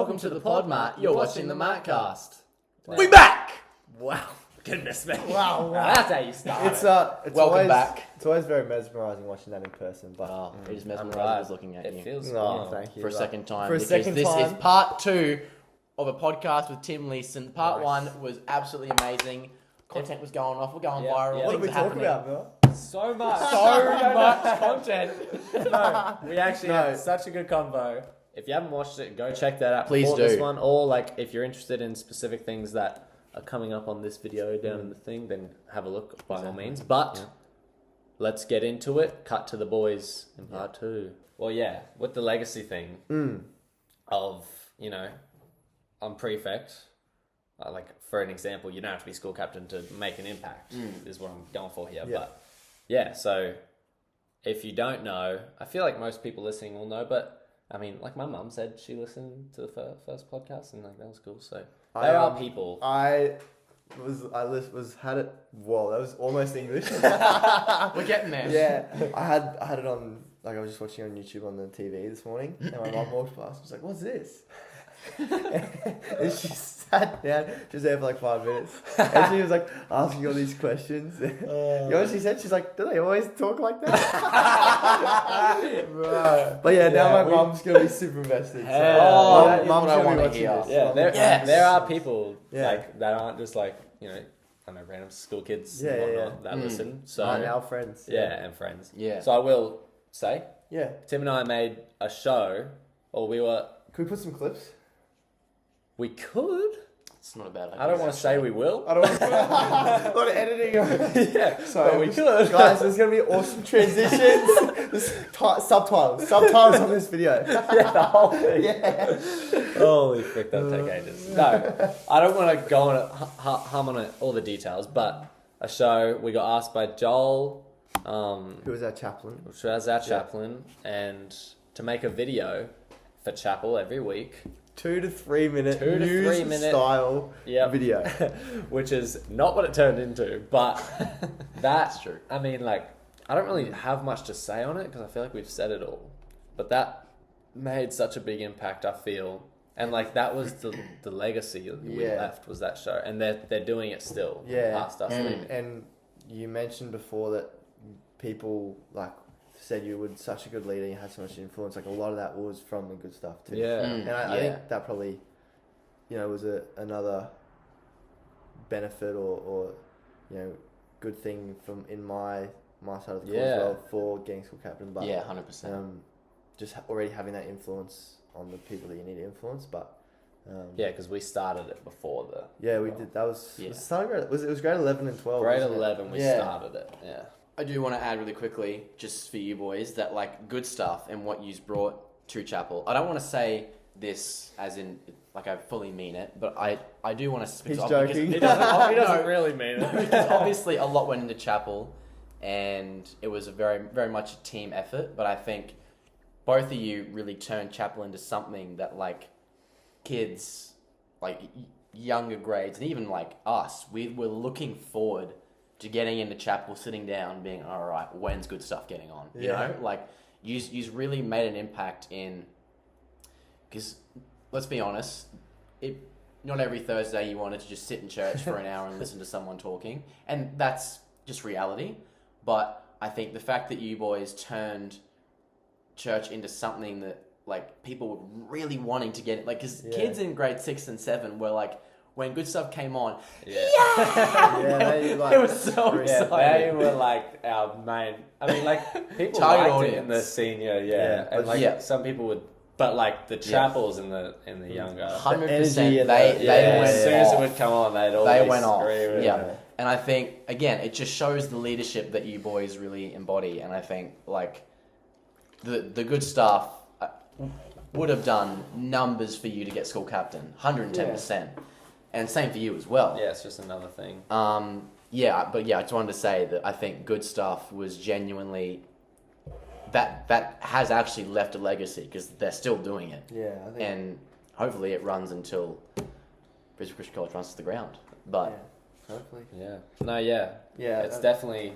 Welcome to the pod, Matt. You're watching the MaateCast. We back! Wow. Goodness me. Wow. That's how you start. It's Welcome always, back. It's always very mesmerising watching that in person. But It is mesmerising right. looking at you. It feels thank you. For a second time. For a because second this time. is part 2 of a podcast with Tim Leeson. Part Nice. 1 was absolutely amazing. Content was going off. We're going Yeah, viral. yeah. What did Things we are talk happening. about, Bill? So much. So much content. No, we actually No. had such a good convo. If you haven't watched it, go check that out. Please before do. this one, or like if you're interested in specific things that are coming up on this video down in the thing, then have a look by all means. But let's get into it. Cut to the boys in part 2. Well, yeah, with the legacy thing of, you know, I'm prefect. Like, for an example, you don't have to be school captain to make an impact, is what I'm going for here. Yeah. But yeah, so if you don't know, I feel like most people listening will know, but I mean, like my mum said she listened to the first podcast and like that was cool. So there are people. I had it. Whoa, that was almost English. We're getting there. Yeah, I had it on. Like I was just watching on YouTube on the TV this morning, and my mum walked past. I was like, "What's this?" And she sat down. She was there for like 5 minutes, and she was like asking all these questions. You know what she said? She's like, "Do they always talk like that?" Right. But yeah, now Yeah, my mum's gonna be super invested. So Oh, that is mum's what I gonna be wanna watching hear. this. Yeah, there, Yes. there are people Yeah. like that aren't just like, you know, I don't know, random school kids Yeah, and yeah, whatnot that listen. So And our friends. yeah, and friends. Yeah. So I will say, Yeah. Tim and I made a show, or Could we put some clips? we could. It's not a bad idea. I don't want to say we will. I don't want to put a lot of editing. Yeah, Sorry, but we could. Guys, there's going to be awesome transitions. There's subtitles on this video. Yeah, the whole thing. Yeah. Holy frick, that'll take ages. No, I don't want to go on it, hum on it, all the details, but a show, we got asked by Joel, Who was our chaplain? which was our chaplain, and to make a video for chapel every week, 2 to 3 minute 2 to news 3 minute style Yep. video. which is not what it turned into, but that's true. I mean, like, I don't really have much to say on it because I feel like we've said it all, but that made such a big impact, I feel, and like that was the legacy we Yeah. left, was that show, and they're doing it still Yeah. past us leaving. And you mentioned before that people like said you were such a good leader, you had so much influence. Like a lot of that was from the good stuff too. Yeah. And I think that probably, you know, was another benefit or you know, good thing from in my side of the court as well for getting school captain. But Yeah, 100%. just already having that influence on the people that you need to influence. But Yeah, because we started it before the we did. That was Yeah. was it starting grade, it was grade 11 and 12. grade wasn't it? 11. We Yeah. started it. Yeah. I do want to add really quickly, just for you boys, that like good stuff and what you've brought to chapel. I don't want to say this as in like I fully mean it, but I do want to. He's joking. He doesn't No. really mean it. Because obviously a lot went into chapel, and it was a very very much a team effort. But I think both of you really turned chapel into something that like kids, like younger grades, and even like us, we were looking forward to getting into chapel, sitting down, being all right. When's good stuff getting on? You know, like you've really made an impact in. Because let's be honest, not every Thursday you wanted to just sit in church for an hour and listen to someone talking, and that's just reality. But I think the fact that you boys turned church into something that like people were really wanting to get, like, because kids in grade 6 and 7 were like, when good stuff came on, They, like, it was so Yeah, exciting. they were like our main. I mean, like people Target liked it in the audience. senior, Yeah, and but like some people would, but like the chapels in the younger. 100%. energy and They the- went as soon as it off. would come on, they'd all They went off. scream. Yeah. And I think, again, it just shows the leadership that you boys really embody. And I think, like, the good stuff would have done numbers for you to get school captain, 110%. And same for you as well. Yeah, it's just another thing. But yeah, I just wanted to say that I think good stuff was genuinely, that has actually left a legacy because they're still doing it. Yeah, I think. And hopefully it runs until Brisbane Christian College runs to the ground. But hopefully. Yeah. No. Yeah. Yeah, It's definitely.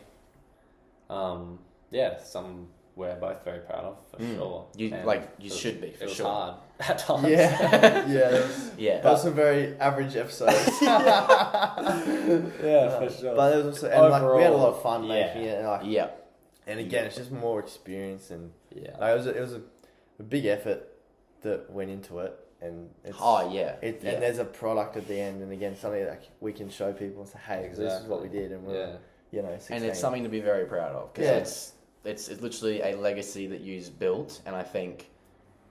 Some we're both very proud of, for sure. You should be, for it was sure. hard at times. Yeah, yeah. That was some very average episodes. Yeah, for sure. But it was also, and Overall, we had a lot of fun making it. And Yeah. And again, it's just more experience, and yeah, it was a big effort that went into it, and it's and there's a product at the end, and again, something that we can show people and say, hey, this is what we did, and we're 16. And it's something to be very proud of, because it's literally a legacy that you've built, and I think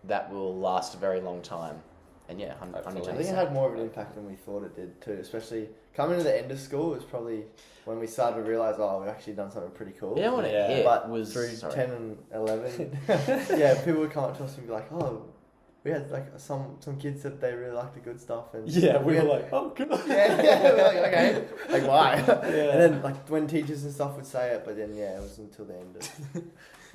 that will last a very long time. And 100%. I think it had more of an impact than we thought it did too, especially coming to the end of school was probably when we started to realise, we've actually done something pretty cool. You know what it hit but was... through 10 and 11, people would come up to us and be like, we had like some kids that they really liked the good stuff, and we were like, oh god, we're like, okay, like why? And then like when teachers and stuff would say it, but then it was until the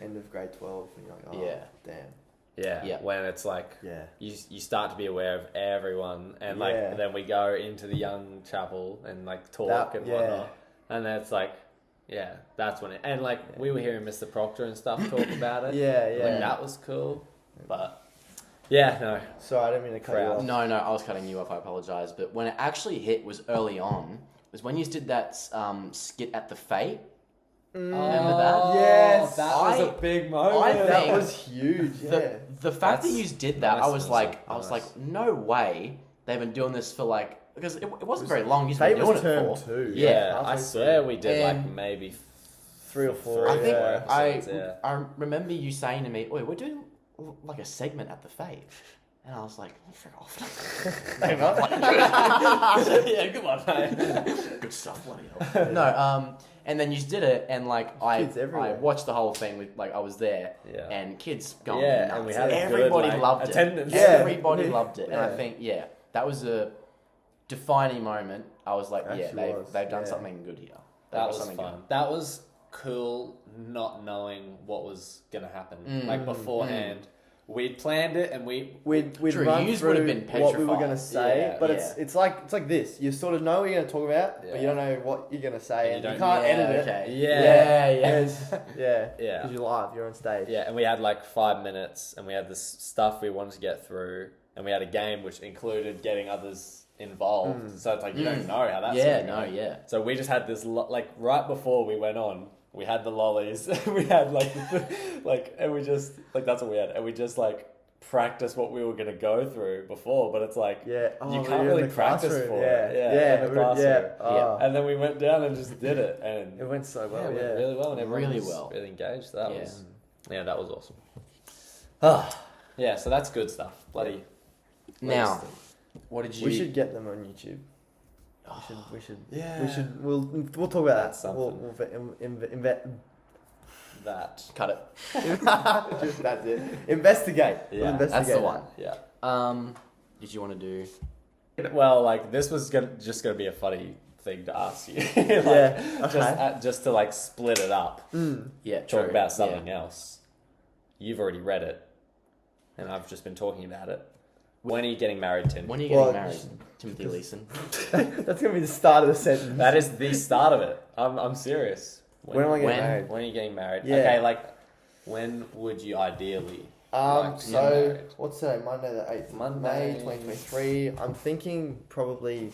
end of grade 12, and you're like, damn. Yeah, when it's like you start to be aware of everyone, and like then we go into the young chapel and like talk and whatnot, and then it's like that's when it, and like we were hearing Mr. Proctor and stuff talk about it. Like that was cool, but no. Sorry, I didn't mean to cut you off. No, I was cutting you off. I apologise. But when it actually hit was early on. Was when you did that skit at the Fate. Remember that? Yes, that was a big moment. That was huge. The fact that you did that, I was like, no way they've been doing this for like, because it wasn't very long. You've been doing it for. Two. Yeah, I swear we did like maybe 3 or 4. I think episodes, I remember you saying to me, "Wait, we're doing like a segment at the Fate." And I was like, frick off. Yeah, come on, mate. Good stuff, bloody hell. No, and then you did it, and like I watched the whole thing with like I was there, and kids going nuts. And we had everybody good, loved attendance. it. Everybody loved it, and I think that was a defining moment. I was like, they've done something good here. That was fun. Good. That was cool. Not knowing what was gonna happen, like beforehand. We'd planned it, and we'd run through what we were going to say, but it's like this. You sort of know what you're going to talk about, but you don't know what you're going to say, and you can't edit it. Because you're live, you're on stage. Yeah, and we had like 5 minutes, and we had this stuff we wanted to get through, and we had a game which included getting others involved. So it's like you don't know how that's going to go. So we just had this like right before we went on. We had the lollies. We had and we just that's what we had, and we just like practiced what we were gonna go through before. But it's like you can't really practice for it. In the classroom. And then we went down and just did it, and it went so well. It went really well, and everyone was really engaged. So that was that was awesome. So that's good stuff. Bloody. Now, what did you? We should get them on YouTube. We should. We'll talk about that. We'll that. Cut it. That's it. Investigate. Yeah, that's the one. Yeah. Did you want to do? Well, like this was just gonna be a funny thing to ask you. Just to like split it up. Yeah. Talk about something else. You've already read it, and I've just been talking about it. When are you getting married, Tim? When are you getting married, Timothy Leeson? That's going to be the start of the sentence. That is the start of it. I'm serious. When am I getting married? When are you getting married? Yeah. Okay, like, when would you ideally like to get married? What's today? Monday the 8th. May 2023. I'm thinking probably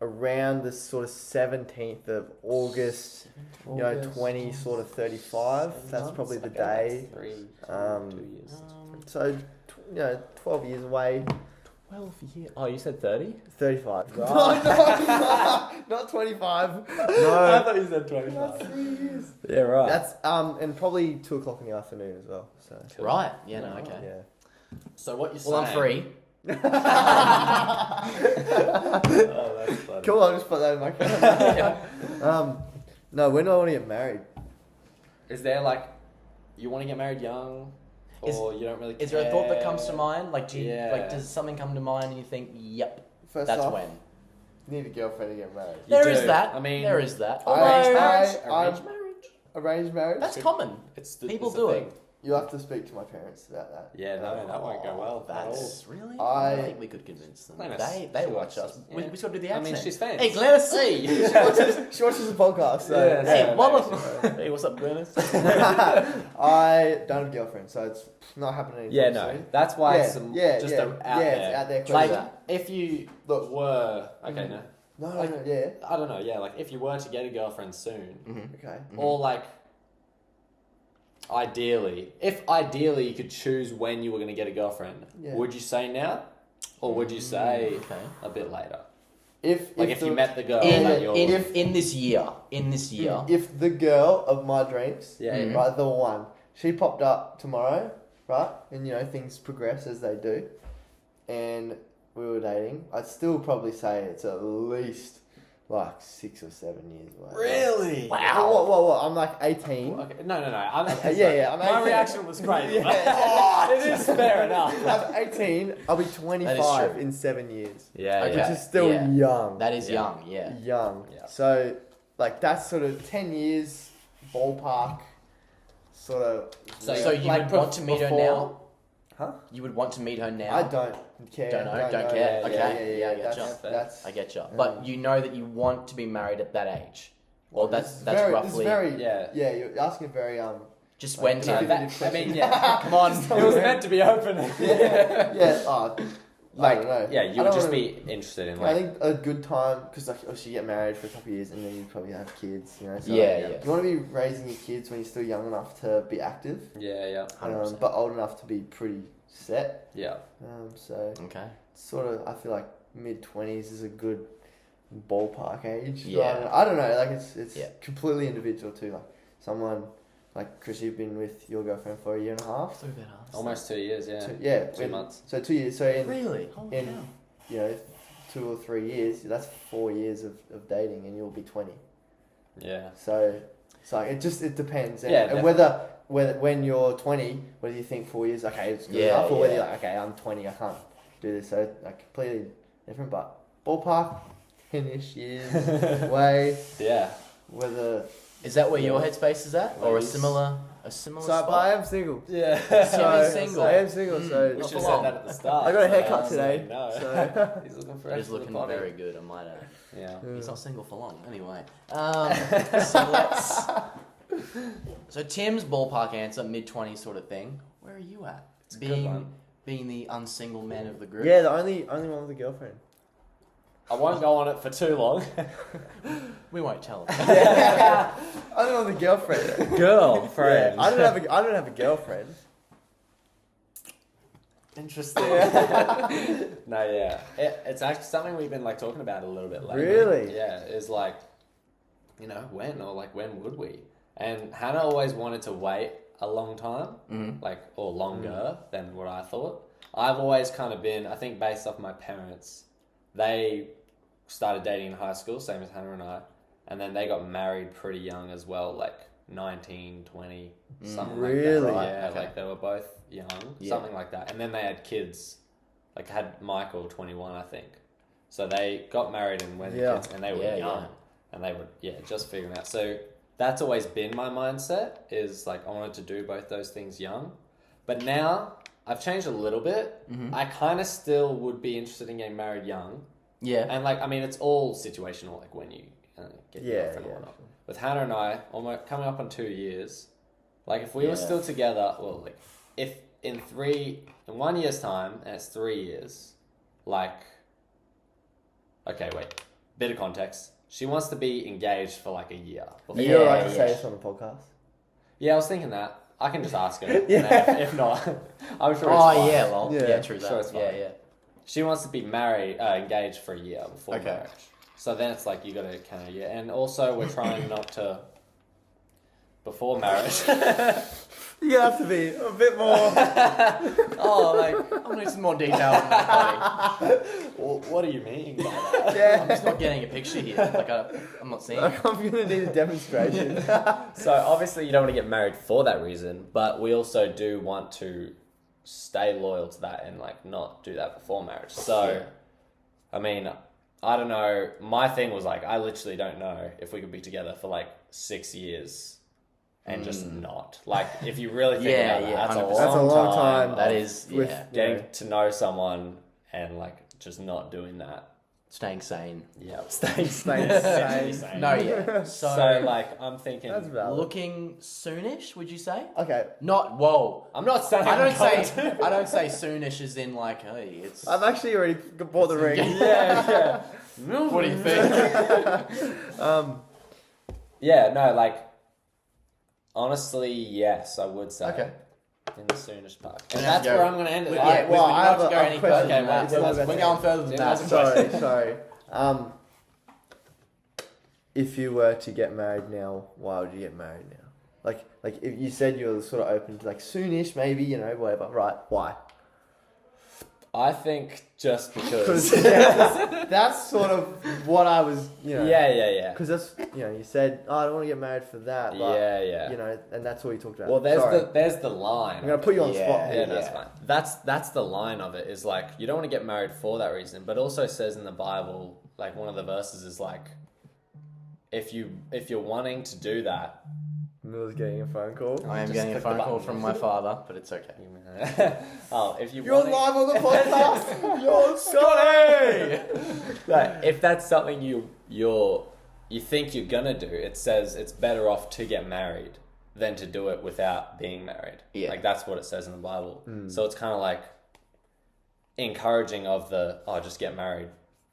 around the sort of 17th of August, 20 sort of 35. That's probably the day. 2 years. So, 12 years away. 12 years. Oh, you said 30? 35. Right. No, not 25. No. I thought you said 25. That's 3 years. Yeah, right. That's and probably 2 o'clock in the afternoon as well. So. Cool. Right. Yeah. No. Okay. Yeah. So what you're saying? Well, I'm free. Oh, that's funny. Cool. I'll just put that in my calendar. No. When do I want to get married? Is there like, you want to get married young? Or you don't really care? Is there a thought that comes to mind? Like, does something come to mind and you think, yep, First that's off, when? You need a girlfriend to get married. There is that. I mean, there is that. Arranged marriage. Arranged marriage? That's common. It's the People it's do the it. thing. You have to speak to my parents about that. Yeah, no, that won't go well. That's really. I think we could convince them. Glennis, They she watch watches, us. yeah. We just got to do the I accent. mean, she's fans. Hey, Glennis. Hey. She watches the podcast. So. Yeah, Hey, so mama. Hey, what's up, Glennis? I don't have a girlfriend, so it's not happening. Yeah, anytime no, soon. that's why it's It's out there. out there. Like, closer. if you were okay, no, No, like- no, yeah. I don't know. Yeah, like if you were to get a girlfriend soon, Okay. or like ideally you could choose when you were going to get a girlfriend, would you say now, or would you say a bit later? If you met the girl in this year, if the girl of my dreams, Yeah. right, the one, she popped up tomorrow, right, and things progress as they do, and we were dating, I'd still probably say it's at least like 6 or 7 years away. Really? Wow. What? I'm like 18. Okay. No. I'm I'm my 18. reaction was great. Yeah. It is fair enough. I'm 18. I'll be 25 true. in 7 years. Yeah, Okay. Which is still Yeah. young. that is young. Yeah. Young. Yeah. So, like, that's sort of 10 years ballpark, sort of. So like, you would want to meet her now? Huh? You would want to meet her now? I don't care. Don't know, don't care. Okay. Yeah, I get you. that's I get you. But you know that you want to be married at that age. Well, that's very, roughly. It's very, Yeah. yeah, you're asking a very Just like, when you to. know, I mean, yeah. Come on. It was meant to be open. yeah. I don't know. Yeah, I you don't would just wanna- be interested in I like. think a good time because like obviously you get married for a couple of years and then you probably have kids. So Yeah. you want to be raising your kids when you're still young enough to be active, Yeah. 100%. but old enough to be pretty set. Yeah. So Okay. sort of, I feel like mid-20s is a good ballpark age. Yeah. I don't know. Like it's Yeah. completely individual too. Like someone like Chris, you've been with your girlfriend for a year and a half. Almost 2 years. Yeah. 2 months. So 2 years. So in Really? Holy in cow. 2 or 3 years, that's 4 years of dating, and you'll be 20. Yeah. So it depends. And, Yeah, and whether when you're 20, whether you think 4 years, okay, it's good enough, or whether you're like, okay, I'm 20, I can't do this. So like completely different, but ballpark, 10-ish years away. Yeah. Whether Is that where your headspace is at, or a Ladies. similar I spot? am single. Yeah. So single. I am single. So We Not should have for said long. that at the start. I got a so haircut was today. like, no. So He's looking for He's looking very good, I might add. Yeah. He's not single for long, anyway. So let's. So Tim's ballpark answer, mid-20s sort of thing. Where are you at? It's a good one. Being the unsingle man of the group. yeah, the only one with a girlfriend. I won't go on it for too long. We won't tell him. Only one with a girlfriend. Girlfriend. Yeah, I don't have a girlfriend. Interesting. No, yeah. It's actually something we've been like talking about a little bit lately. Really? Yeah. Is like, when would we? And Hannah always wanted to wait a long time, or longer than what I thought. I've always kind of been, I think, based off my parents. They started dating in high school, same as Hannah and I, and then they got married pretty young as well, like 19, 20, something Really? like that. Right? Yeah, Okay. like they were both young, something like that. And then they had kids, like had Michael, 21, I think. So they got married and when the kids, and they were young, and they were just figuring out. So that's always been my mindset, is like I wanted to do both those things young, but now I've changed a little bit. I kind of still would be interested in getting married young. Yeah. And like, I mean, it's all situational, like when you get your girlfriend or whatnot. With Hannah and I, almost coming up on 2 years, like if we were still together, well, like if in 1 year's time, and it's 3 years, like, okay, wait, bit of context. She wants to be engaged for like a year. Are you alright to say this on the podcast? Yeah, I was thinking that. I can just ask her. If not, I'm sure it's fine. Oh, yeah, well, Yeah. true that. Sure, it's fine. Yeah. She wants to be engaged for a year before Okay. marriage. So then it's like you got to kind of and also we're trying not to before marriage. You have to be a bit more. I need some more detail on that, buddy. Well, what do you mean by that? Yeah. I'm just not getting a picture here. Like, I'm not seeing it. I'm gonna need a demonstration. So obviously you don't want to get married for that reason, but we also do want to stay loyal to that and like not do that before marriage. So, I mean, I don't know. My thing was like, I literally don't know if we could be together for like 6 years and just not. Like, if you really think about it, that's 100%. That's a long time. That is, with getting to know someone and like just not doing that. staying sane. Yeah, staying sane. sane. No, yeah. So like, I'm thinking, That's valid. looking soonish, would you say? Okay, Not whoa. I'm not saying I don't I'm say going to. I don't say soonish as in like, hey, it's. I've actually already bought the ring. yeah. What do you think? Yeah, no, like, honestly, yes, I would say. Okay. In the soonish part. And And that's go- where I'm going to end it. We- Like, yeah, well, we I don't have have to a go any question. further. Okay, It's not we're about going further than Jim that. has a question. Sorry. If you were to get married now, why would you get married now? Like if you said you were sort of open to like soonish, maybe, you know, whatever. Right? Why? I think just because. Because that's sort of what I was, you know. Yeah. Because that's, you know, you said, oh, I don't want to get married for that. But, Yeah. You know, and that's all you talked about. Well, Sorry. there's the line. I'm gonna put you on the Yeah. spot. Yeah, that's fine. That's the line of it, is like, you don't want to get married for that reason, but it also says in the Bible, like, one of the verses is like, if you're wanting to do that, Miller's getting a phone call. I am Just getting a click the phone call button. from my father, but it's okay. if you You're wanting, live on the podcast. You're Scotty! like, if that's something you think you're gonna do, it says it's better off to get married than to do it without being married. Yeah. Like, that's what it says in the Bible. So it's kind of like encouraging of the, just get married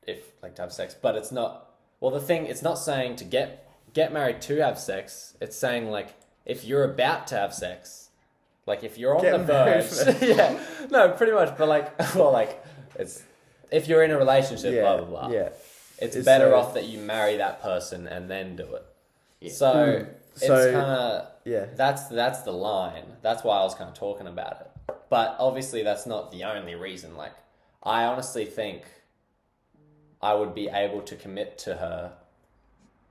if, like, to have sex, but it's not. Well, the thing, it's not saying to get married to have sex. It's saying, like, if you're about to have sex, like, if you're on Get the verge, yeah, no, pretty much. But like, well, like, it's if you're in a relationship, blah blah blah. Yeah. It's It's better so- off that you marry that person and then do it. Yeah. So it's So- kind of Yeah. that's the line. That's why I was kind of talking about it. But obviously, that's not the only reason. Like, I honestly think I would be able to commit to her,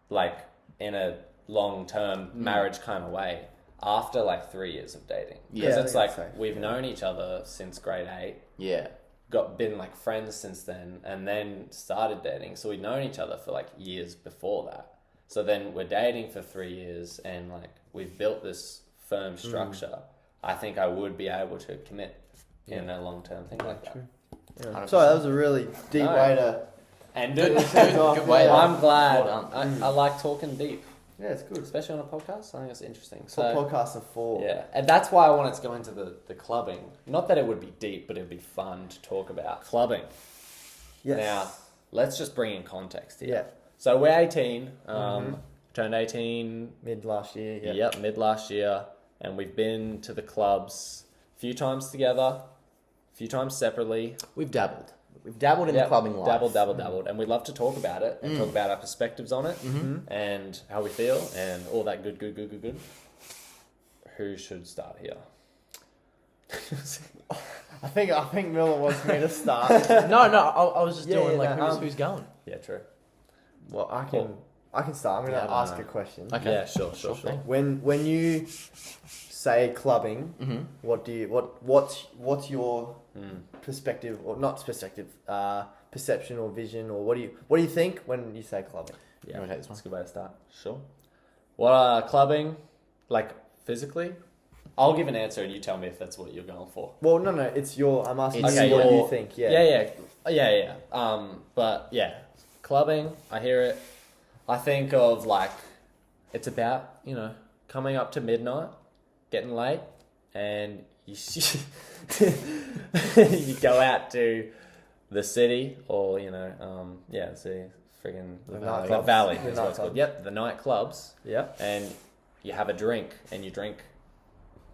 like, in a long-term marriage kind of way after like 3 years of dating. Because Yeah, it's I like, think that's safe. we've known each other since grade 8, Yeah. been like friends since then, and then started dating. So we'd known each other for like years before that. So then we're dating for 3 years, and like, we've built this firm structure. I think I would be able to commit in a long-term thing like that. Yeah. Sorry, that was a really deep No. way to. And Good way. I'm glad. Well done. I like talking deep, Yeah, it's good. especially on a podcast. I think it's interesting. What So podcasts are for? yeah, and that's why I wanted to go into the clubbing. Not that it would be deep, but it'd be fun to talk about clubbing. Yes. Now, let's just bring in context here. Yeah. So we're 18. Turned 18. Mid last year. Yeah. Yep, mid last year, and we've been to the clubs a few times together, a few times separately. We've dabbled. We've dabbled in the Yep, clubbing life. Dabbled, and we'd love to talk about it and talk about our perspectives on it and how we feel and all that good. Who should start here? I think Miller wants me to start. No, I was just Yeah, doing yeah, like no, who's going. Yeah, true. Well, I Cool. can start. I'm gonna Yeah, I ask don't a question. Okay. Yeah, sure. thing. When you say clubbing, what's your perspective, or not perspective, perception or vision, or what do you think when you say clubbing? Yeah, You wanna take this one? that's a good way to start. Sure. What clubbing, like physically? I'll give an answer and you tell me if that's what you're going for. Well, no, it's your. I'm asking It's you what your- you think. Yeah. Yeah. But yeah, clubbing, I hear it. I think of like, it's about, coming up to midnight, getting late, and you you go out to the city, or the city, friggin' The the nightclubs. valley The is what it's called. nightclubs. Yep, the nightclubs, Yeah. and you have a drink, and you drink.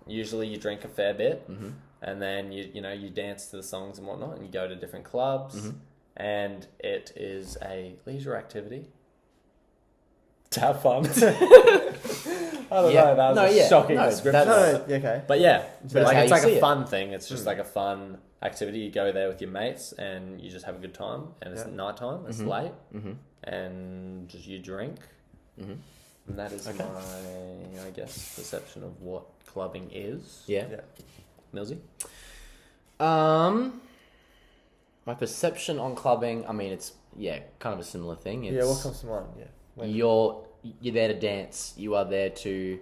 Usually, you drink a fair bit, and then you dance to the songs and whatnot, and you go to different clubs, and it is a leisure activity to have fun. I don't know. That was a shocking description. No, okay. But yeah, But like, how it's you like see a it. fun thing. It's just like a fun activity. You go there with your mates and you just have a good time. And it's Yeah. nighttime. It's late, and you drink. And that is Okay. my, I guess, perception of what clubbing is. Yeah. Yeah. Millsy? My perception on clubbing, I mean, it's kind of a similar thing. It's, Yeah. What comes to mind? Yeah. you're there to dance. You are there to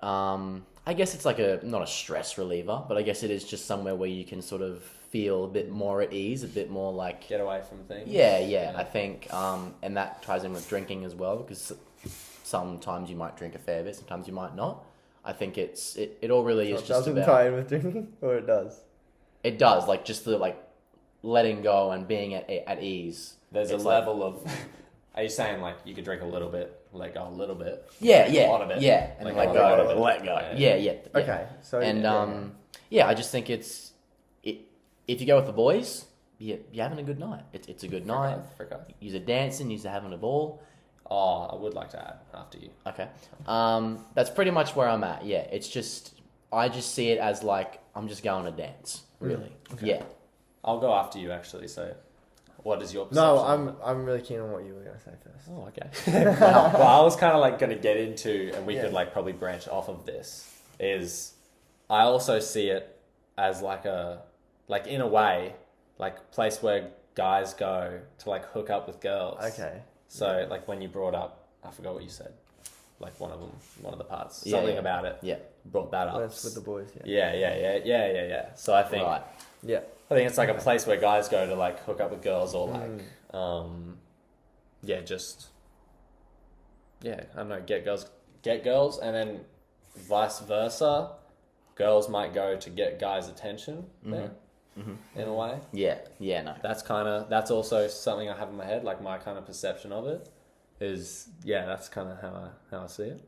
I guess it's like not a stress reliever, but I guess it is just somewhere where you can sort of feel a bit more at ease, a bit more like... Get away from things. Yeah. I think, and that ties in with drinking as well, because sometimes you might drink a fair bit, sometimes you might not. I think it all really is just about... It doesn't tie in with drinking, or it does? It does, like, just the, like, letting go and being at ease. There's a level of... Are you saying, like, you could drink a little bit, let go a little bit? Yeah. A lot of it. Yeah, and like then let go. Yeah. Okay, so... And, I just think if you go with the boys, you're having a good night. It's a good night. You're dancing, you're having a ball. Oh, I would like to add after you. Okay. That's pretty much where I'm at. Yeah, it's just... I just see it as, like, I'm just going to dance, really. Okay. Yeah. I'll go after you, actually, so... What is your perception? No, I'm really keen on what you were going to say first. Oh, okay. Well, I was kind of like going to get into, and we could like probably branch off of this, is I also see it as like in a way, like place where guys go to like hook up with girls. Okay. So like when you brought up, I forgot what you said, like one of the parts, something about it. Yeah. Brought that up. That's with the boys, Yeah. So I think... Right. Yeah. I think it's like a place where guys go to like hook up with girls or like, I don't know, get girls, and then vice versa, girls might go to get guys' attention there, in a way. Yeah, no. That's also something I have in my head, like my kind of perception of it is, that's kind of how I see it.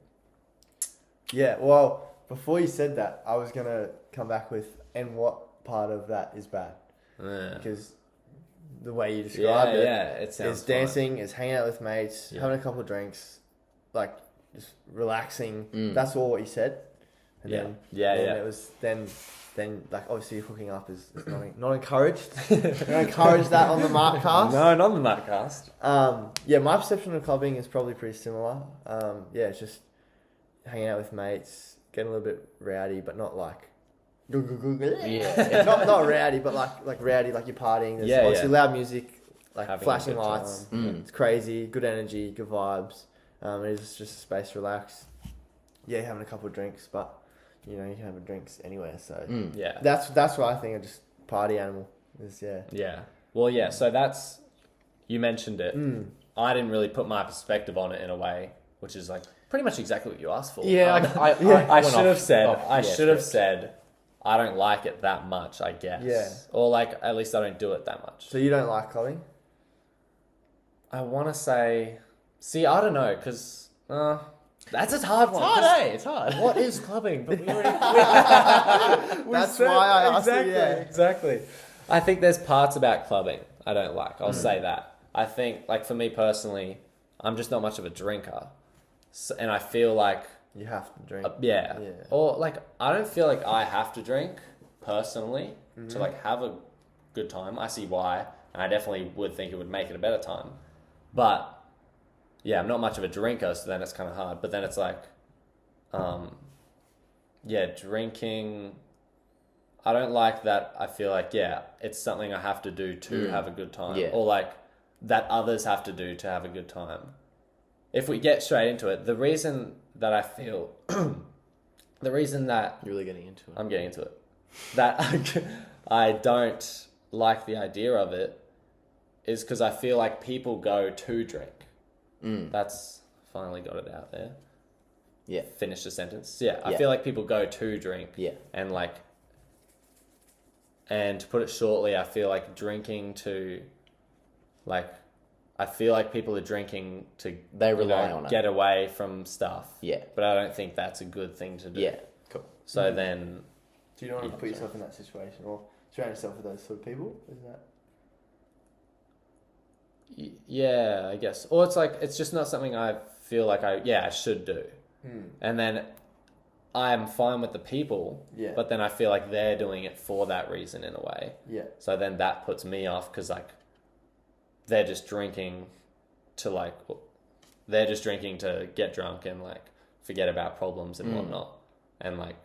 Yeah, well, before you said that, I was going to come back with, and what part of that is bad? Because the way you describe it sounds is dancing, is hanging out with mates, having a couple of drinks, like just relaxing. That's all what you said. And then it was then like obviously hooking up is not encouraged. Don't encourage that on the MaateCast. No, not on the MaateCast. My perception of clubbing is probably pretty similar. It's just hanging out with mates, getting a little bit rowdy, but not like not rowdy, but like rowdy, like you're partying. There's obviously loud music, like having flashing lights. It's crazy, good energy, good vibes. It's just a space to relax. Yeah, having a couple of drinks, but you can have drinks anywhere. So that's what I think. I just party animal is Well, so that's, you mentioned it. I didn't really put my perspective on it in a way, which is like pretty much exactly what you asked for. I should have said. I don't like it that much, I guess. Yeah. Or like, at least I don't do it that much. So you don't like clubbing? I want to say... See, I don't know, because... that's a hard one. It's hard. What is clubbing? But we already... That's why I asked you, Exactly. I think there's parts about clubbing I don't like. I'll say that. I think, like, for me personally, I'm just not much of a drinker. So, and I feel like... You have to drink. Or like, I don't feel like I have to drink personally to like have a good time. I see why, and I definitely would think it would make it a better time. But I'm not much of a drinker, so then it's kind of hard. But then it's like, drinking. I don't like that. I feel like it's something I have to do to have a good time, or like that others have to do to have a good time. If we get straight into it, the reason that I feel, the reason that... You're really getting into it. I'm getting into it. That I don't like the idea of it is because I feel like people go to drink. That's finally got it out there. Yeah. Finish the sentence. I feel like people go to drink. Yeah. And like... And to put it shortly, I feel like drinking to... Like... I feel like people are drinking to rely on it. Get away from stuff. Yeah. But I don't think that's a good thing to do. Yeah, cool. So then... Do you not want to put yourself in that situation or surround yourself with those sort of people? Is that... Yeah, I guess. Or it's like, it's just not something I feel like I should do. And then I'm fine with the people, but then I feel like they're doing it for that reason in a way. Yeah. So then that puts me off because like, they're just drinking to get drunk and like forget about problems and whatnot. And like,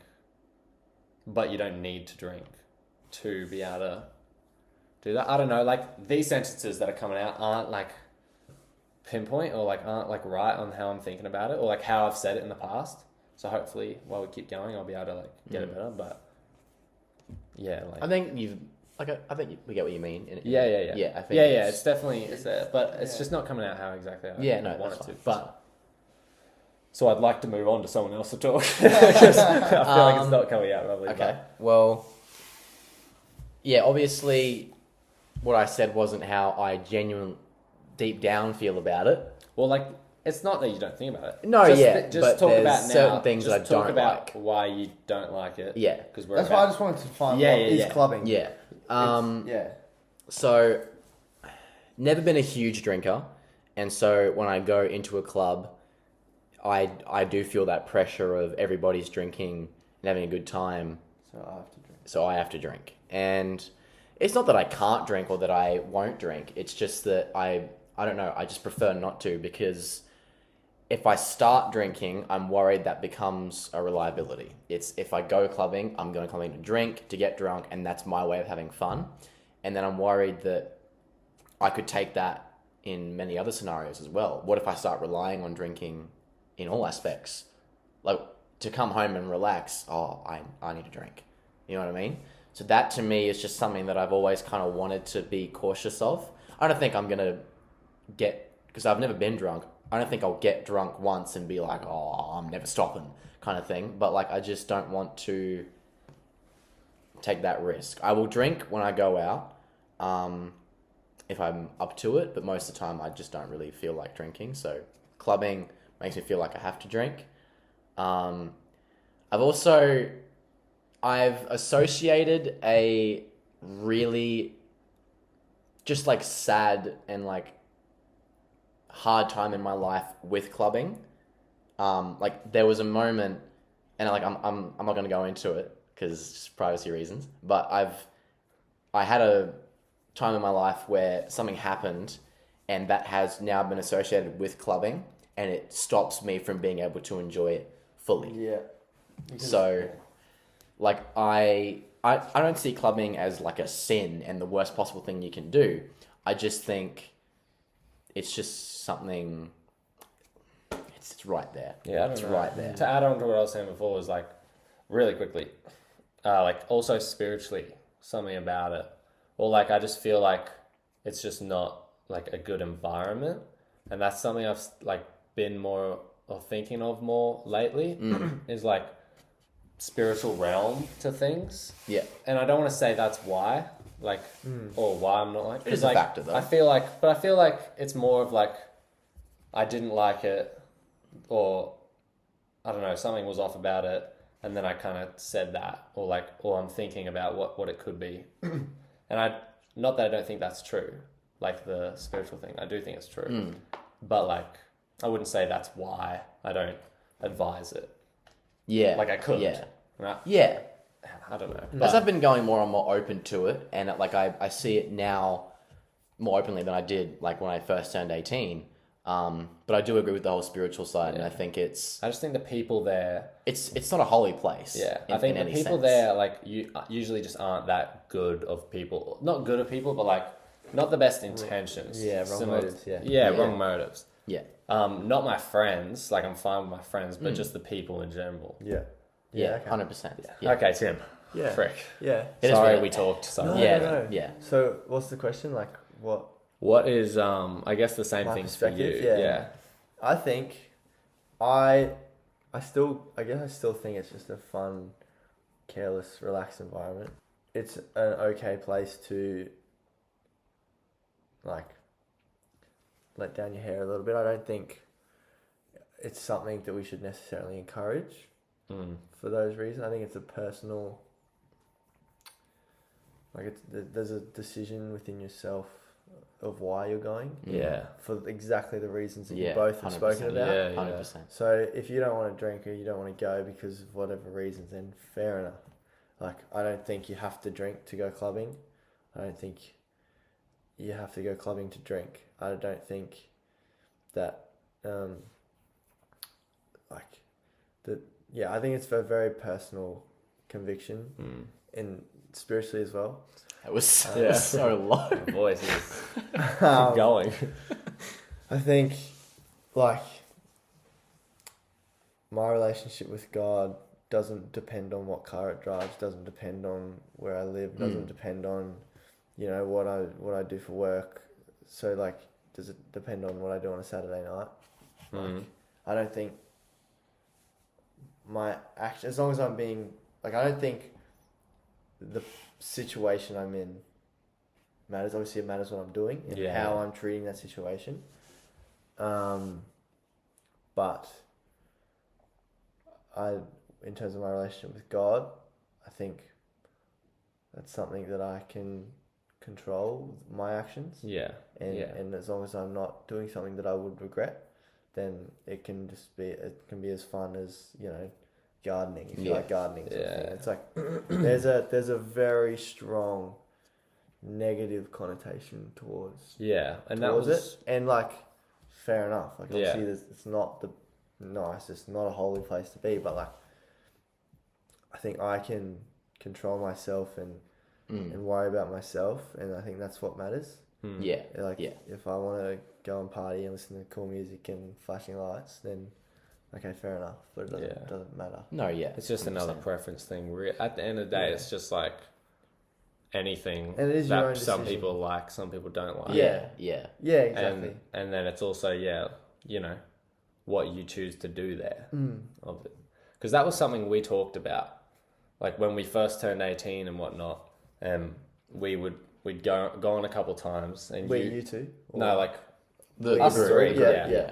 but you don't need to drink to be able to do that. I don't know, like these sentences that are coming out aren't like pinpoint or like aren't like right on how I'm thinking about it or like how I've said it in the past. So hopefully, while we keep going, I'll be able to like get it better. But yeah, like I think I think we get what you mean. Yeah. I think It's definitely there, but it's just not coming out how exactly I want it to. fine. But so I'd like to move on to someone else to talk because I feel like it's not coming out probably. Okay. Well, yeah. Obviously, what I said wasn't how I genuinely deep down feel about it. Well, like it's not that you don't think about it. No, just but talk there's about now. certain things just that I talk don't about like. why you don't like it. Yeah, because That's why I just wanted to find what is clubbing. Yeah. Yeah. So, never been a huge drinker, and so when I go into a club, I do feel that pressure of everybody's drinking and having a good time. So I have to drink. And it's not that I can't drink or that I won't drink. It's just that I don't know. I just prefer not to, because if I start drinking, I'm worried that becomes a reliability. It's if I go clubbing, I'm going clubbing to drink, to get drunk, and that's my way of having fun. And then I'm worried that I could take that in many other scenarios as well. What if I start relying on drinking in all aspects? Like, to come home and relax, I need to drink. You know what I mean? So that to me is just something that I've always kind of wanted to be cautious of. I don't think I'm going to because I've never been drunk, I don't think I'll get drunk once and be like, I'm never stopping kind of thing. But like, I just don't want to take that risk. I will drink when I go out, if I'm up to it, but most of the time I just don't really feel like drinking. So clubbing makes me feel like I have to drink. I've associated a really just like sad and like hard time in my life with clubbing. Like there was a moment, and like I'm not going to go into it because just privacy reasons, but I had a time in my life where something happened, and that has now been associated with clubbing, and it stops me from being able to enjoy it fully. Yeah. So, like I don't see clubbing as like a sin and the worst possible thing you can do. I just think it's just something. It's right there. Yeah, it's right there. To add on to what I was saying before was like, really quickly, like also spiritually, something about it, or like I just feel like it's just not like a good environment, and that's something I've like been more or thinking of more lately. Is like spiritual realm to things. Yeah, and I don't want to say that's why, like, or why I'm not like. It is a factor though. I feel like it's more of like, I didn't like it, or I don't know, something was off about it, and then I kind of said that, or I'm thinking about what it could be, and not that I don't think that's true, like the spiritual thing, I do think it's true, but like I wouldn't say that's why I don't advise it. Yeah, like I could. Yeah, right? Yeah. I don't know. As I've been going more and more open to it, and like I see it now more openly than I did like when I first turned 18. But I do agree with the whole spiritual side, and I think I just think the people there. It's not a holy place. Yeah, I think the people there like usually just aren't that good of people. Not good of people, but like not the best intentions. Yeah, wrong motives. Wrong motives. Yeah. Not my friends. Like I'm fine with my friends, but just the people in general. Yeah. Yeah, 100%. Yeah. Okay, Tim. Yeah. Frick. Yeah. Sorry, we talked. Sorry. No. Yeah. So, what's the question? Like, what? What is I guess the same My things for you. perspective? Yeah. I think, I still think it's just a fun, careless, relaxed environment. It's an okay place to, like, let down your hair a little bit. I don't think it's something that we should necessarily encourage for those reasons. I think it's a personal, like there's a decision within yourself of why you're going. Yeah. For exactly the reasons that you both have spoken about. Yeah, 100%. So if you don't want to drink or you don't want to go because of whatever reasons, then fair enough. Like, I don't think you have to drink to go clubbing. I don't think you have to go clubbing to drink. I don't think that, I think it's a very personal conviction and spiritually as well. It was so low. My voice is keep going. I think, like, my relationship with God doesn't depend on what car it drives, doesn't depend on where I live, doesn't depend on, you know, what I do for work. So like, does it depend on what I do on a Saturday night? Like, I don't think my action, as long as I'm being, like, I don't think the situation I'm in matters. Obviously, it matters what I'm doing and how I'm treating that situation. But in terms of my relationship with God, I think that's something that I can control my actions. And as long as I'm not doing something that I would regret, then it can be as fun as, you know, gardening, if you like gardening. Sort of thing. It's like there's a very strong negative connotation towards it, and like, fair enough. Like, obviously, it's not the nicest, not a holy place to be, but like, I think I can control myself and worry about myself, and I think that's what matters. If I want to go and party and listen to cool music and flashing lights, then okay, fair enough, but it doesn't matter. No, it's just 100%. Another preference thing. At the end of the day, it's just like anything and it is your own that some decision. people like, some people don't like. Exactly. And then it's also you know, what you choose to do there of it, because that was something we talked about, like when we first turned 18 and whatnot, and we'd go on a couple times, and you two? Or? No, like us three, yeah.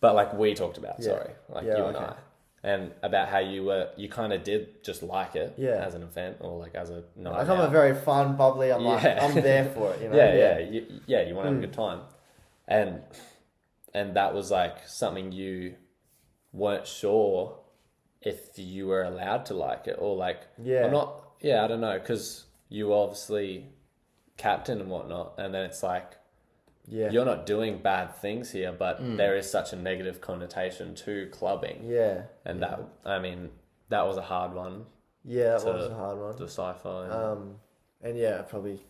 But like we talked about, you and okay. I, and about how you kind of did just like it as an event, or like as a night Like, I'm a very fun, bubbly, I'm like, I'm there for it, you know? You want to have a good time. And that was like something you weren't sure if you were allowed to like it, or like, I don't know, because you were obviously captain and whatnot, and then it's like, you're not doing bad things here, but there is such a negative connotation to clubbing. And that, I mean, that was a hard one. That was a hard one. Decipher. And probably,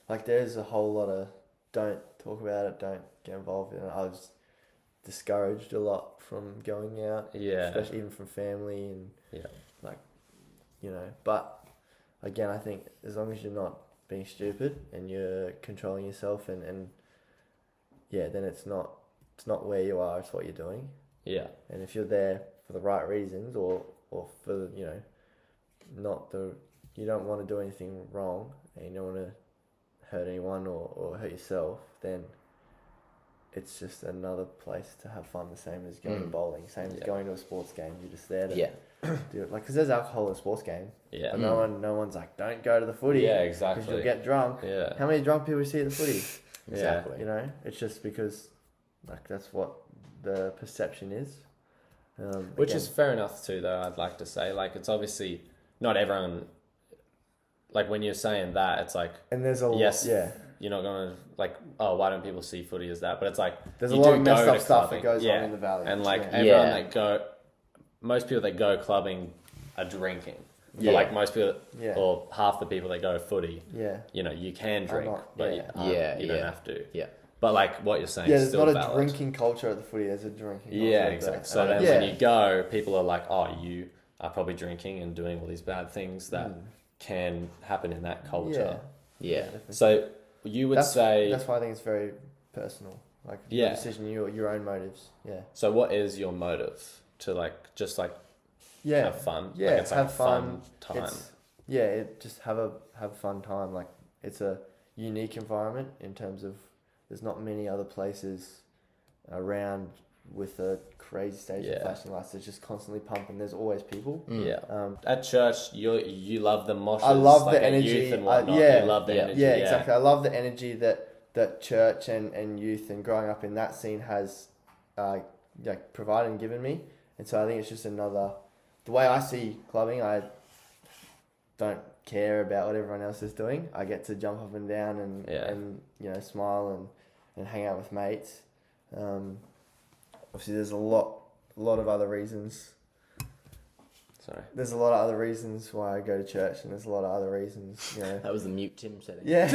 like, there's a whole lot of don't talk about it, don't get involved in it. I was discouraged a lot from going out, especially even from family and like, you know. But again, I think as long as you're not being stupid and you're controlling yourself, and then it's not where you are, it's what you're doing. And if you're there for the right reasons, or for, you know, you don't want to do anything wrong, and you don't want to hurt anyone or hurt yourself, then it's just another place to have fun, the same as going bowling, same as going to a sports game. You're just there to do it. Like, because there's alcohol in a sports game. But no one's like, don't go to the footy. Exactly. Because you'll get drunk. How many drunk people you see at the footy? Exactly. You know, it's just because, like, that's what the perception is. Which is fair enough too, though, I'd like to say. Like, it's obviously not everyone, like, when you're saying that, it's like, and there's a lot, you're not going to, like, oh, why don't people see footy as that? But it's like, there's a lot of messed up stuff that goes on in the valley. And like, everyone most people that go clubbing are drinking. But like most people, or half the people that go footy, you know, you can drink, but you don't have to. But like what you're saying is still valid. There's not a drinking culture at the footy, there's a drinking culture. Exactly. So then when you go, people are like, oh, you are probably drinking and doing all these bad things that can happen in that culture. So you would say... That's why I think it's very personal. Like, your decision, your own motives. So what is your motive to, like, just like have fun? Yeah, like, it's like have fun time. Just have a fun time. Like, it's a unique environment in terms of there's not many other places around with a crazy stage of flashing lights. It's just constantly pumping. There's always people. At church, you love the moshes. I love like the energy. Youth and whatnot. You love the energy. Yeah, exactly. I love the energy that church and youth and growing up in that scene has provided and given me. And so I think it's just the way I see clubbing, I don't care about what everyone else is doing. I get to jump up and down and you know, smile and hang out with mates. Obviously, there's a lot of other reasons. There's a lot of other reasons why I go to church, and there's a lot of other reasons, you know. That was the mute Tim setting. Yeah.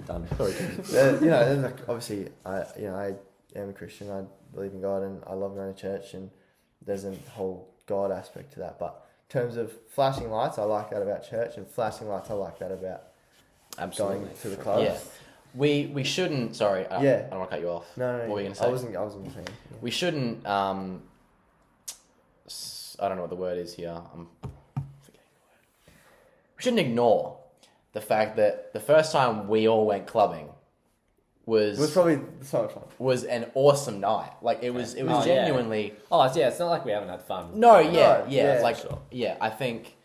Done. Sorry, Tim. You know, like, obviously, I am a Christian. I believe in God, and I love going to church. And there's a whole God aspect to that. But in terms of flashing lights, I like that about church, and flashing lights, I like that about going to the clubs. Yeah. We shouldn't. Sorry, I don't want to cut you off. No. What were you gonna say? I wasn't saying. Yeah. We shouldn't. I don't know what the word is here. I'm forgetting the word. We shouldn't ignore the fact that the first time we all went clubbing It was probably so much fun. was an awesome night. Like it was genuinely. Yeah. It's not like we haven't had fun. No, yeah, like sure. I think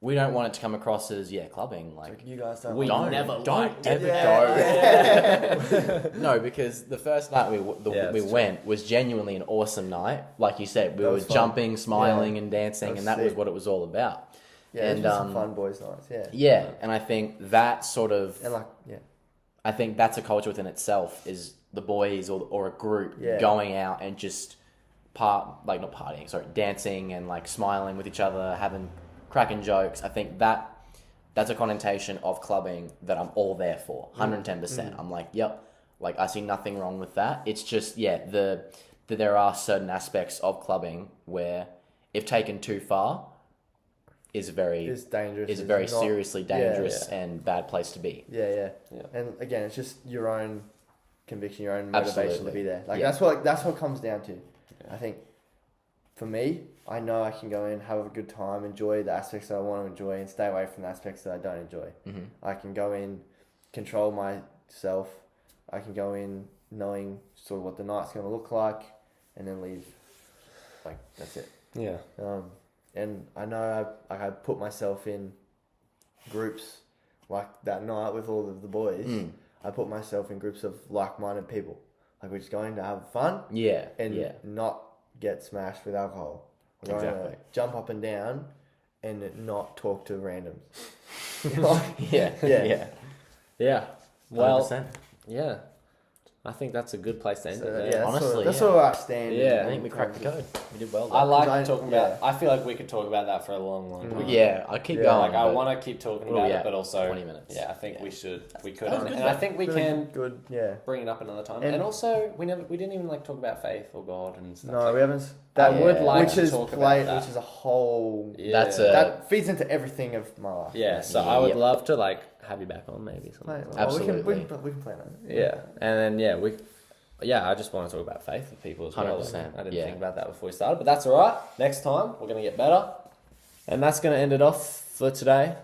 we don't want it to come across as clubbing. Like You guys don't. We don't never don't liked ever it. go. No, because the first night we went was genuinely an awesome night. Like you said, we That were was fun. jumping, smiling, and dancing, That was and that was sick. what it was all about. Yeah, and it's some fun boys' nights. Yeah. yeah, and I think that sort of, And I think that's a culture within itself, is the boys or a group going out and just dancing and like smiling with each other, having cracking jokes. I think that's a connotation of clubbing that I'm all there for, 110%. I'm like, yep, like I see nothing wrong with that. It's just there are certain aspects of clubbing where, if taken too far, is dangerous. Is a very seriously dangerous and bad place to be. Yeah. And again, it's just your own conviction, your own motivation Absolutely. to be there. Like Yeah. that's what it comes down to. I think for me, I know I can go in, have a good time, enjoy the aspects that I want to enjoy, and stay away from the aspects that I don't enjoy. Mm-hmm. I can go in, control myself. I can go in knowing sort of what the night's going to look like, and then leave. Like that's it. Yeah. And I know I put myself in groups like that night with all of the boys. I put myself in groups of like-minded people. Like we're just going to have fun and not get smashed with alcohol. We're going to jump up and down and not talk to randoms. Yeah. Well, 100%. yeah. I think that's a good place to end So, it. yeah, honestly, that's sort of our stand. Yeah. I think we cracked the code. We did well. I like I- talking about. I feel like we could talk about that for a long time. Yeah, I keep Yeah, going. Like I but- want to keep talking Oh, about yeah, it, but also 20 minutes. Yeah, I think we should. We could, That was and good. I think we can Good, yeah. bring it up another time. And- And also, we didn't even talk about faith or God and stuff. No, like we haven't. I would like which to is talk about that. which is a whole. Yeah. That's That feeds into everything of my life. Yeah, so I would Yep. love to have you back on maybe. Mate, Something. Absolutely. We can plan that. Yeah, and then I just want to talk about faith with people as well. 100%, I didn't yeah. think about that before we started, but that's all right. Next time we're gonna get better, and that's gonna end it off for today.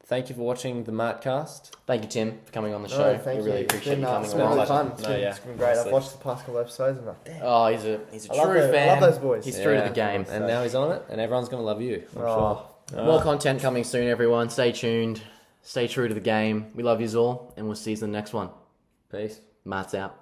Thank you for watching the MaateCast. Thank you, Tim, for coming on the No, show. thank we really you. appreciate you coming It's been really along. fun. No, yeah, It's been great. honestly. I've watched the past couple episodes and I'm like, damn. Oh, he's a I love true those- I fan. love those boys. He's true to the game. and now he's on it, and everyone's gonna love you. I'm sure. More content coming soon, everyone. Stay tuned. Stay true to the game. We love you all, and we'll see you in the next one. Peace. Maat's out.